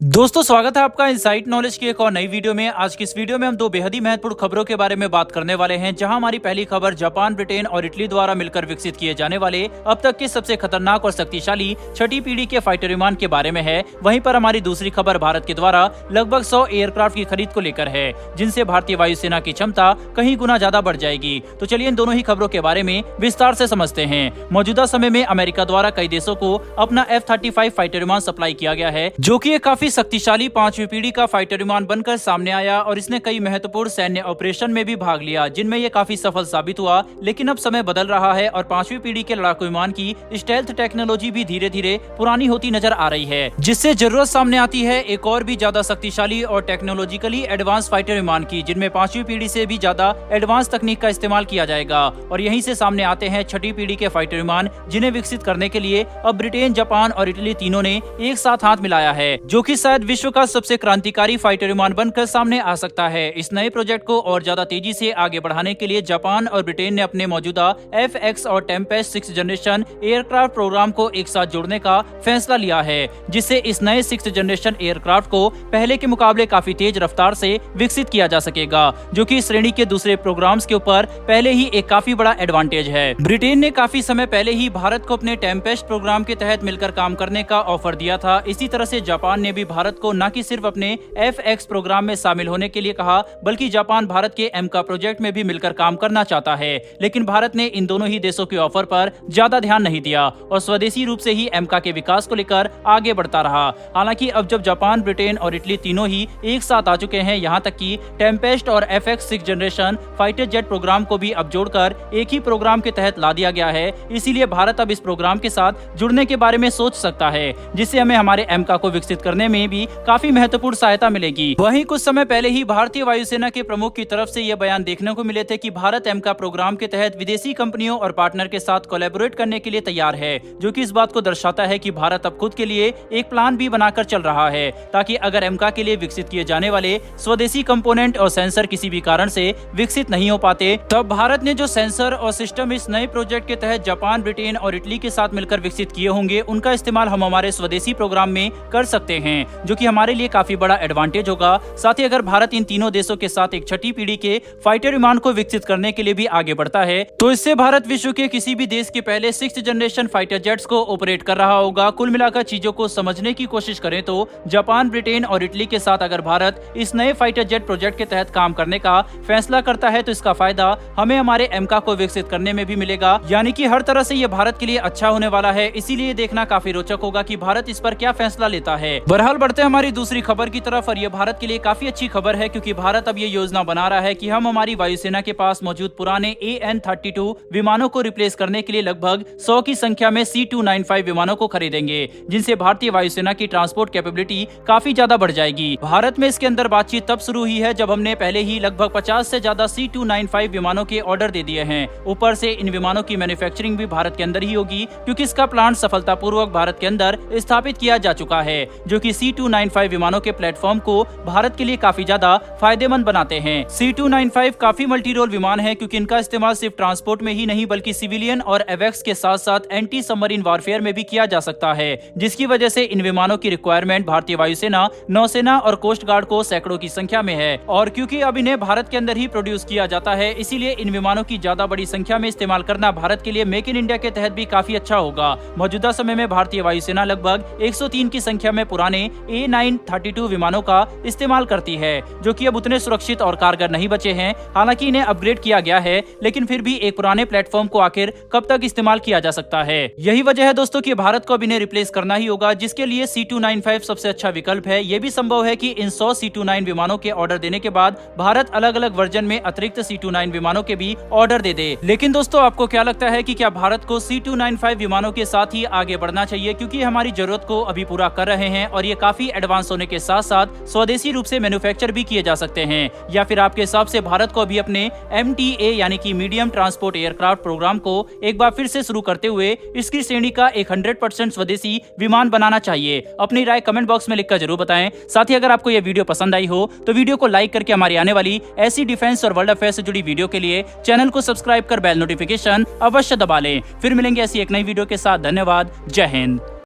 दोस्तों स्वागत है आपका इनसाइट नॉलेज की एक और नई वीडियो में। आज की इस वीडियो में हम दो बेहद ही महत्वपूर्ण खबरों के बारे में बात करने वाले हैं। जहां हमारी पहली खबर जापान, ब्रिटेन और इटली द्वारा मिलकर विकसित किए जाने वाले अब तक के सबसे खतरनाक और शक्तिशाली छठी पीढ़ी के फाइटर विमान के बारे में है। वहीं पर हमारी दूसरी खबर भारत के द्वारा लगभग 100 एयरक्राफ्ट की खरीद को लेकर है, जिनसे भारतीय वायुसेना की क्षमता कहीं गुना ज्यादा बढ़ जाएगी। तो चलिए इन दोनों ही खबरों के बारे में विस्तार से समझते हैं। मौजूदा समय में अमेरिका द्वारा कई देशों को अपना F-35 फाइटर विमान सप्लाई किया गया है, जो की एक काफी शक्तिशाली पांचवी पीढ़ी का फाइटर विमान बनकर सामने आया और इसने कई महत्वपूर्ण सैन्य ऑपरेशन में भी भाग लिया, जिनमें ये काफी सफल साबित हुआ। लेकिन अब समय बदल रहा है और पांचवी पीढ़ी के लड़ाकू विमान की स्टेल्थ टेक्नोलॉजी भी धीरे धीरे पुरानी होती नजर आ रही है, जिससे जरूरत सामने आती है एक और भी ज्यादा शक्तिशाली और टेक्नोलॉजिकली एडवांस फाइटर विमान की, जिनमें पांचवी पीढ़ी से भी ज्यादा एडवांस तकनीक का इस्तेमाल किया जाएगा। और यहीं से सामने आते हैं छठी पीढ़ी के फाइटर विमान, जिन्हें विकसित करने के लिए अब ब्रिटेन, जापान और इटली तीनों ने एक साथ हाथ मिलाया है, जो कि शायद विश्व का सबसे क्रांतिकारी फाइटर विमान बनकर सामने आ सकता है। इस नए प्रोजेक्ट को और ज्यादा तेजी से आगे बढ़ाने के लिए जापान और ब्रिटेन ने अपने मौजूदा FX और Tempest 6th generation aircraft programme को एक साथ जोड़ने का फैसला लिया है, जिससे इस नए 6th जनरेशन एयरक्राफ्ट को पहले के मुकाबले काफी तेज रफ्तार से विकसित किया जा सकेगा, जो कि श्रेणी के दूसरे प्रोग्राम्स के ऊपर पहले ही एक काफी बड़ा एडवांटेज है। ब्रिटेन ने काफी समय पहले ही भारत को अपने टेम्पेस्ट प्रोग्राम के तहत मिलकर काम करने का ऑफर दिया था। इसी तरह से जापान ने भी भारत को न कि सिर्फ अपने FX प्रोग्राम में शामिल होने के लिए कहा, बल्कि जापान भारत के एमका प्रोजेक्ट में भी मिलकर काम करना चाहता है। लेकिन भारत ने इन दोनों ही देशों के ऑफर पर ज्यादा ध्यान नहीं दिया और स्वदेशी रूप से ही एमका के विकास को लेकर आगे बढ़ता रहा। हालांकि अब जब जापान, ब्रिटेन और इटली तीनों ही एक साथ आ चुके हैं, यहाँ तक कि टेम्पेस्ट और FX 6th generation fighter jet programme को भी अब जोड़कर एक ही प्रोग्राम के तहत ला दिया गया है। इसीलिए भारत अब इस प्रोग्राम के साथ जुड़ने के बारे में सोच सकता है, जिससे हमें हमारे एमका को विकसित करने में भी काफी महत्वपूर्ण सहायता मिलेगी। वहीं कुछ समय पहले ही भारतीय वायुसेना के प्रमुख की तरफ से यह बयान देखने को मिले थे कि भारत एमका प्रोग्राम के तहत विदेशी कंपनियों और पार्टनर के साथ कोलैबोरेट करने के लिए तैयार है, जो कि इस बात को दर्शाता है कि भारत अब खुद के लिए एक प्लान भी बनाकर चल रहा है, ताकि अगर एमका के लिए विकसित किए जाने वाले स्वदेशी कंपोनेंट और सेंसर किसी भी कारण से विकसित नहीं हो पाते, तब भारत ने जो सेंसर और सिस्टम इस नए प्रोजेक्ट के तहत जापान, ब्रिटेन और इटली के साथ मिलकर विकसित किए होंगे, उनका इस्तेमाल हम हमारे स्वदेशी प्रोग्राम में कर सकते हैं, जो कि हमारे लिए काफी बड़ा एडवांटेज होगा। साथ ही अगर भारत इन तीनों देशों के साथ एक छठी पीढ़ी के फाइटर विमान को विकसित करने के लिए भी आगे बढ़ता है, तो इससे भारत विश्व के किसी भी देश के पहले 6th जनरेशन फाइटर जेट्स को ऑपरेट कर रहा होगा। कुल मिलाकर चीजों को समझने की कोशिश करें तो जापान, ब्रिटेन और इटली के साथ अगर भारत इस नए फाइटर जेट प्रोजेक्ट के तहत काम करने का फैसला करता है, तो इसका फायदा हमें हमारे एमका को विकसित करने में भी मिलेगा। यानी कि हर तरह से ये भारत के लिए अच्छा होने वाला है। इसीलिए देखना काफी रोचक होगा कि भारत इस पर क्या फैसला लेता है। बहरहाल बढ़ते हमारी दूसरी खबर की तरफ, और ये भारत के लिए काफी अच्छी खबर है, क्योंकि भारत अब ये योजना बना रहा है कि हम हमारी वायुसेना के पास मौजूद पुराने AN-32 विमानों को रिप्लेस करने के लिए लगभग 100 की संख्या में C-295 विमानों को खरीदेंगे, जिनसे भारतीय वायुसेना की ट्रांसपोर्ट कैपेबिलिटी काफी ज्यादा बढ़ जाएगी। भारत में इसके अंदर बातचीत तब शुरू हुई है जब हमने पहले ही लगभग 50 से ज्यादा C-295 विमानों के ऑर्डर दे दिए हैं। ऊपर से इन विमानों की मैन्युफैक्चरिंग भी भारत के अंदर ही होगी, क्योंकि इसका प्लांट सफलतापूर्वक भारत के अंदर स्थापित किया जा चुका है, जो कि C-295 विमानों के प्लेटफॉर्म को भारत के लिए काफी ज्यादा फायदेमंद बनाते हैं। C-295 काफी मल्टी रोल विमान है, क्योंकि इनका इस्तेमाल सिर्फ ट्रांसपोर्ट में ही नहीं बल्कि सिविलियन और एवेक्स के साथ साथ एंटी सबमरीन वारफेयर में भी किया जा सकता है, जिसकी वजह से इन विमानों की रिक्वायरमेंट भारतीय वायुसेना, नौसेना और कोस्ट गार्ड को सैकड़ों की संख्या में है। और क्योंकि अब इन्हें भारत के अंदर ही प्रोड्यूस किया जाता है, इसीलिए इन विमानों की ज्यादा बड़ी संख्या में इस्तेमाल करना भारत के लिए मेक इन इंडिया के तहत भी काफी अच्छा होगा। मौजूदा समय में भारतीय वायुसेना लगभग 103 की संख्या में पुराने A932 विमानों का इस्तेमाल करती है, जो कि अब उतने सुरक्षित और कारगर नहीं बचे हैं। हालांकि इन्हें अपग्रेड किया गया है, लेकिन फिर भी एक पुराने प्लेटफॉर्म को आखिर कब तक इस्तेमाल किया जा सकता है। यही वजह है दोस्तों कि भारत को अब इन्हें रिप्लेस करना ही होगा, जिसके लिए C-295 सबसे अच्छा विकल्प है। यह भी संभव है कि इन 100 C-29 विमानों के ऑर्डर देने के बाद भारत अलग अलग वर्जन में अतिरिक्त C-29 विमानों के भी ऑर्डर दे दे। लेकिन दोस्तों आपको क्या लगता है कि क्या भारत को C-295 विमानों के साथ ही आगे बढ़ना चाहिए, क्योंकि हमारी जरूरत को अभी पूरा कर रहे हैं और ये काफी एडवांस होने के साथ साथ स्वदेशी रूप से मैन्युफैक्चर भी किए जा सकते हैं? या फिर आपके हिसाब से भारत को अभी अपने MTA यानी कि मीडियम ट्रांसपोर्ट एयरक्राफ्ट प्रोग्राम को एक बार फिर से शुरू करते हुए इसकी श्रेणी का एक 100% स्वदेशी विमान बनाना चाहिए? अपनी राय कमेंट बॉक्स में लिखकर जरूर बताएं। साथ ही अगर आपको यह वीडियो पसंद आई हो तो वीडियो को लाइक करके हमारी आने वाली ऐसी डिफेंस और वर्ल्ड अफेयर से जुड़ी वीडियो के लिए चैनल को सब्सक्राइब कर बेल नोटिफिकेशन अवश्य दबा लें। फिर मिलेंगे ऐसी एक नई वीडियो के साथ। धन्यवाद। जय हिंद।